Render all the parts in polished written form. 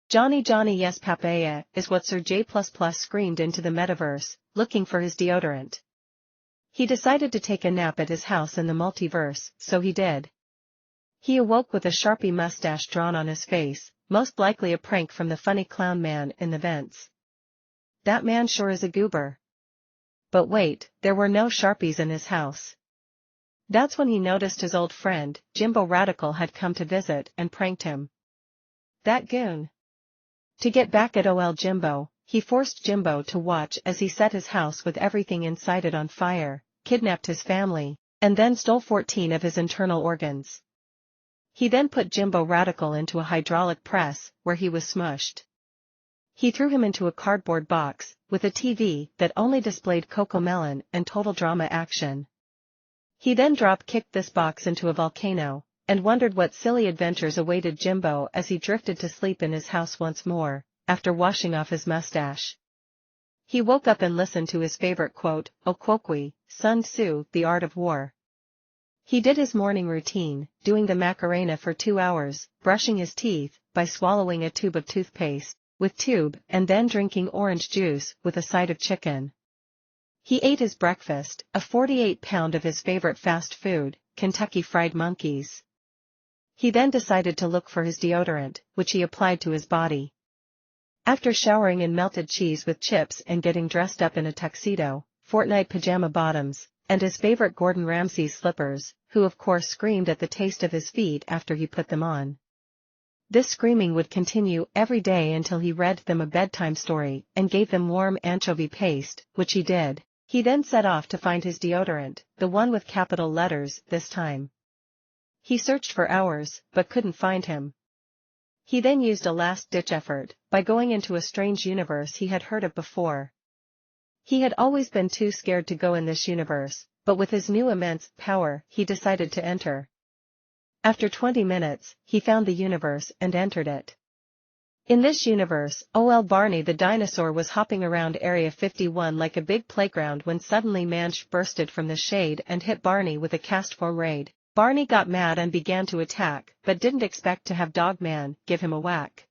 Johnny Johnny yes papaya is what Sir J++ screamed into the metaverse, looking for his deodorant. He decided to take a nap at his house in the multiverse, so he did. He awoke with a Sharpie mustache drawn on his face, most likely a prank from the funny clown man in the vents. That man sure is a goober. But wait, there were no Sharpies in his house. That's when he noticed his old friend, Jimbo Radical, had come to visit and pranked him. That goon. To get back at OL Jimbo, he forced Jimbo to watch as he set his house with everything inside it on fire, kidnapped his family, and then stole 14 of his internal organs. He then put Jimbo Radical into a hydraulic press, where he was smushed. He threw him into a cardboard box, with a TV that only displayed CoComelon and total drama action. He then drop-kicked this box into a volcano, and wondered what silly adventures awaited Jimbo as he drifted to sleep in his house once more, after washing off his mustache. He woke up and listened to his favorite quote, "O Quoque, Sun Tzu, The Art of War." He did his morning routine, doing the Macarena for 2 hours, brushing his teeth, by swallowing a tube of toothpaste, with tube, and then drinking orange juice, with a side of chicken. He ate his breakfast, a 48-pound of his favorite fast food, Kentucky Fried Monkeys. He then decided to look for his deodorant, which he applied to his body. After showering in melted cheese with chips and getting dressed up in a tuxedo, Fortnite pajama bottoms, and his favorite Gordon Ramsay slippers, who of course screamed at the taste of his feet after he put them on. This screaming would continue every day until he read them a bedtime story and gave them warm anchovy paste, which he did. He then set off to find his deodorant, the one with capital letters this time. He searched for hours, but couldn't find him. He then used a last-ditch effort, by going into a strange universe he had heard of before. He had always been too scared to go in this universe, but with his new immense power, he decided to enter. After 20 minutes, he found the universe and entered it. In this universe, OL Barney the dinosaur was hopping around Area 51 like a big playground when suddenly Manch bursted from the shade and hit Barney with a cast-form raid. Barney got mad and began to attack, but didn't expect to have Dogman give him a whack.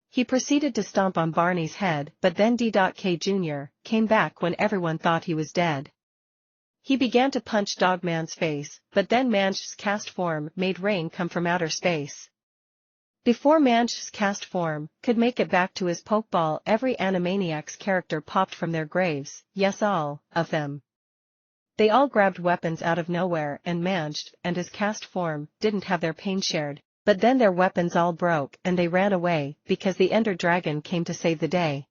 He proceeded to stomp on Barney's head, but then D.K. Jr. came back when everyone thought he was dead. He began to punch Dogman's face, but then Manch's cast form made rain come from outer space. Before Manch's cast form could make it back to his pokeball, every Animaniacs character popped from their graves, yes, all of them. They all grabbed weapons out of nowhere, and Manch and his cast form didn't have their pain shared, but then their weapons all broke and they ran away because the Ender Dragon came to save the day.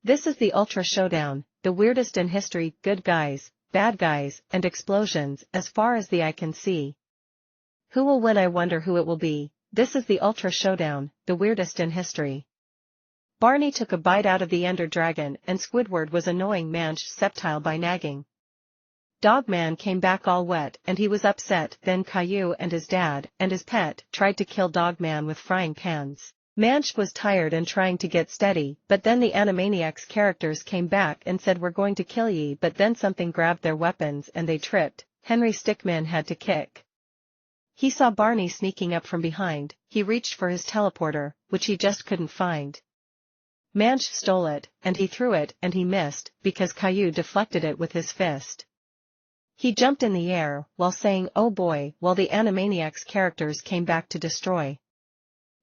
This is the Ultra Showdown, the weirdest in history, good guys, bad guys, and explosions as far as the eye can see. Who will win? I wonder who it will be. This is the Ultra Showdown, the weirdest in history. Barney took a bite out of the Ender Dragon and Squidward was annoying Manch Sceptile by nagging. Dogman came back all wet and he was upset. Then Caillou and his dad and his pet tried to kill Dogman with frying pans. Manch was tired and trying to get steady, but then the Animaniacs characters came back and said we're going to kill ye, but then something grabbed their weapons and they tripped. Henry Stickmin had to kick. He saw Barney sneaking up from behind. He reached for his teleporter, which he just couldn't find. Manch stole it, and he threw it and he missed, because Caillou deflected it with his fist. He jumped in the air, while saying oh boy, while the Animaniacs characters came back to destroy.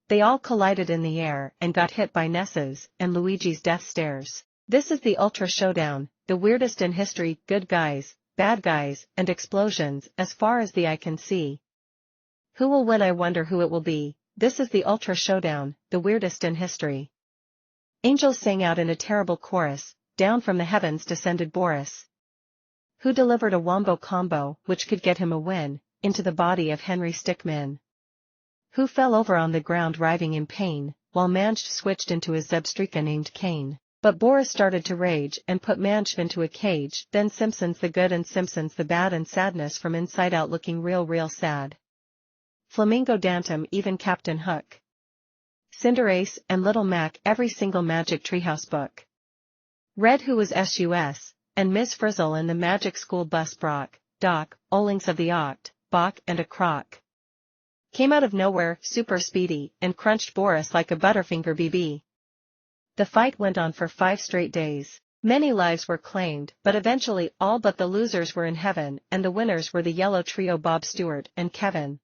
They all collided in the air and got hit by Ness's and Luigi's death stares. This is the Ultra Showdown, the weirdest in history, good guys, bad guys, and explosions as far as the eye can see. Who will win? I wonder who it will be. This is the Ultra Showdown, the weirdest in history. Angels sang out in a terrible chorus, down from the heavens descended Boris, who delivered a wombo combo which could get him a win, into the body of Henry Stickmin, who fell over on the ground writhing in pain, while Manch switched into his Zebstrika named Kane. But Boris started to rage and put Manch into a cage. Then Simpsons the good and Simpsons the bad, and sadness from inside out looking real sad. Flamingo Dantum, even Captain Hook, Cinderace and Little Mac, every single Magic Treehouse book. Red, who was SUS, and Ms. Frizzle in the Magic School Bus, Brock, Doc, Olings of the Oct, Bach and a Croc. came out of nowhere, super speedy, and crunched Boris like a Butterfinger BB. The fight went on for 5 straight days. Many lives were claimed, but eventually all but the losers were in heaven, and the winners were the yellow trio Bob Stewart and Kevin.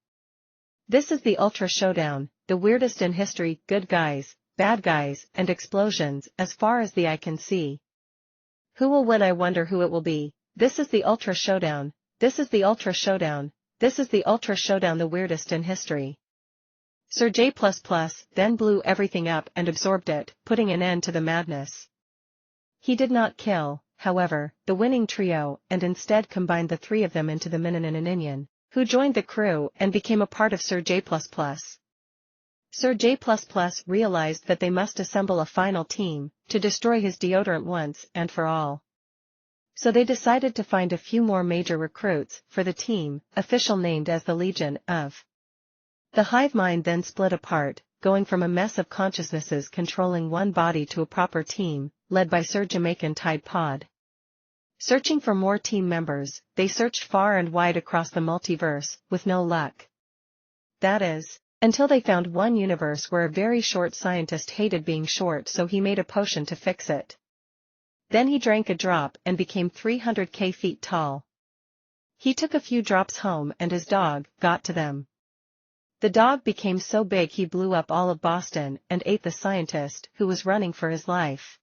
This is the Ultra Showdown, the weirdest in history, good guys, bad guys, and explosions, as far as the eye can see. Who will win? I wonder who it will be. This is the Ultra Showdown, this is the Ultra Showdown, this is the Ultra Showdown, the weirdest in history. Sir J++ then blew everything up and absorbed it, putting an end to the madness. He did not kill, however, the winning trio, and instead combined the 3 of them into the Minyan, who joined the crew and became a part of Sir J++. Sir J++ realized that they must assemble a final team, to destroy his deodorant once and for all. So they decided to find a few more major recruits for the team, official named as the Legion of. The hive mind then split apart, going from a mess of consciousnesses controlling one body to a proper team, led by Sir Jamaican Tide Pod. Searching for more team members, they searched far and wide across the multiverse, with no luck. That is, until they found one universe where a very short scientist hated being short, so he made a potion to fix it. Then he drank a drop and became 300k feet tall. He took a few drops home and his dog got to them. The dog became so big he blew up all of Boston and ate the scientist who was running for his life.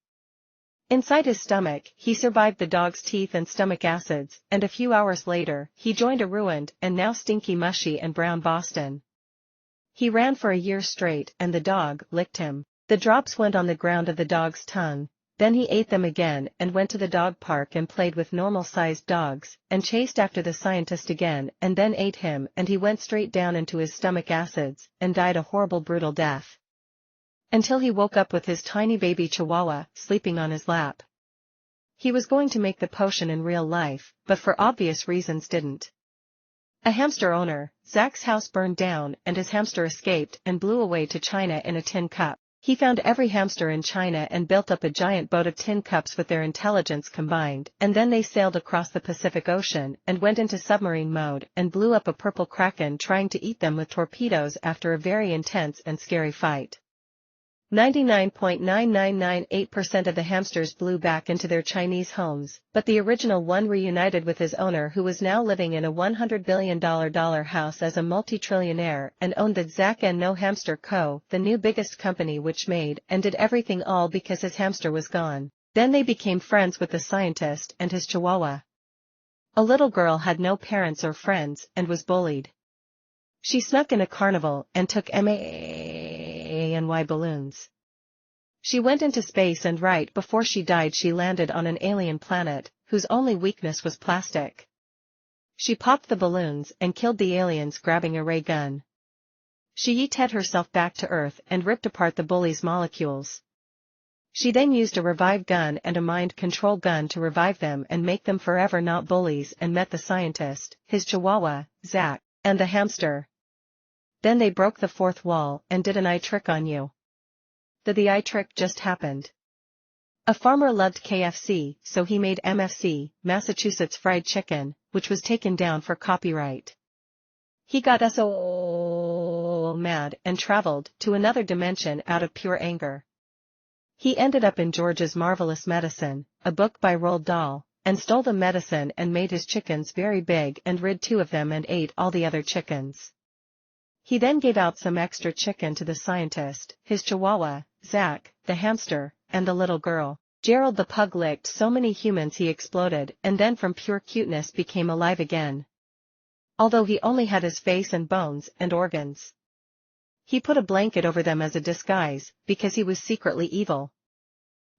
Inside his stomach, he survived the dog's teeth and stomach acids, and a few hours later, he joined a ruined and now stinky, mushy and brown Boston. He ran for a year straight and the dog licked him. The drops went on the ground of the dog's tongue. Then he ate them again and went to the dog park and played with normal-sized dogs, and chased after the scientist again and then ate him, and he went straight down into his stomach acids, and died a horrible brutal death. Until he woke up with his tiny baby Chihuahua sleeping on his lap. He was going to make the potion in real life, but for obvious reasons didn't. A hamster owner, Zach's house burned down and his hamster escaped and blew away to China in a tin cup. He found every hamster in China and built up a giant boat of tin cups with their intelligence combined, and then they sailed across the Pacific Ocean and went into submarine mode and blew up a purple kraken trying to eat them with torpedoes after a very intense and scary fight. 99.9998% of the hamsters blew back into their Chinese homes, but the original one reunited with his owner, who was now living in a $100 billion house as a multi-trillionaire and owned the Zach and No Hamster Co., the new biggest company, which made and did everything all because his hamster was gone. Then they became friends with the scientist and his Chihuahua. A little girl had no parents or friends and was bullied. She snuck in a carnival and took MANY balloons. She went into space and right before she died she landed on an alien planet, whose only weakness was plastic. She popped the balloons and killed the aliens, grabbing a ray gun. She yeeted herself back to Earth and ripped apart the bullies' molecules. She then used a revive gun and a mind control gun to revive them and make them forever not bullies, and met the scientist, his Chihuahua, Zach, and the hamster. Then they broke the fourth wall and did an eye trick on you. The eye trick just happened. A farmer loved KFC, so he made MFC, Massachusetts Fried Chicken, which was taken down for copyright. He got so mad and traveled to another dimension out of pure anger. He ended up in George's Marvelous Medicine, a book by Roald Dahl, and stole the medicine and made his chickens very big and rid 2 of them and ate all the other chickens. He then gave out some extra chicken to the scientist, his Chihuahua, Zach, the hamster, and the little girl. Gerald the pug licked so many humans he exploded and then from pure cuteness became alive again. Although he only had his face and bones and organs. He put a blanket over them as a disguise, because he was secretly evil.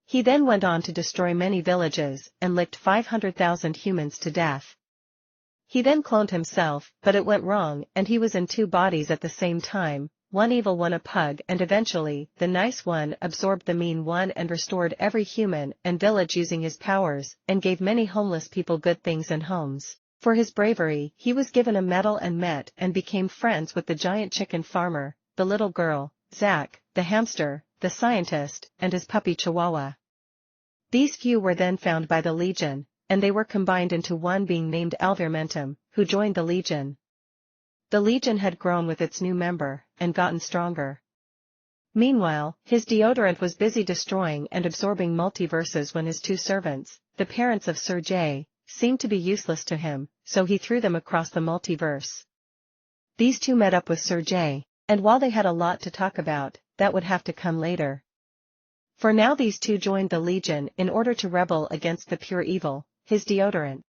He then went on to destroy many villages and licked 500,000 humans to death. He then cloned himself, but it went wrong and he was in 2 bodies at the same time, one evil one a pug, and eventually, the nice one absorbed the mean one and restored every human and village using his powers, and gave many homeless people good things and homes. For his bravery, he was given a medal and met and became friends with the giant chicken farmer, the little girl, Zach, the hamster, the scientist, and his puppy Chihuahua. These few were then found by the Legion, and they were combined into one being named Alvermentum, who joined the Legion. The Legion had grown with its new member, and gotten stronger. Meanwhile, his deodorant was busy destroying and absorbing multiverses when his two servants, the parents of Sir J, seemed to be useless to him, so he threw them across the multiverse. These two met up with Sir J, and while they had a lot to talk about, that would have to come later. For now these two joined the Legion in order to rebel against the pure evil, his deodorant.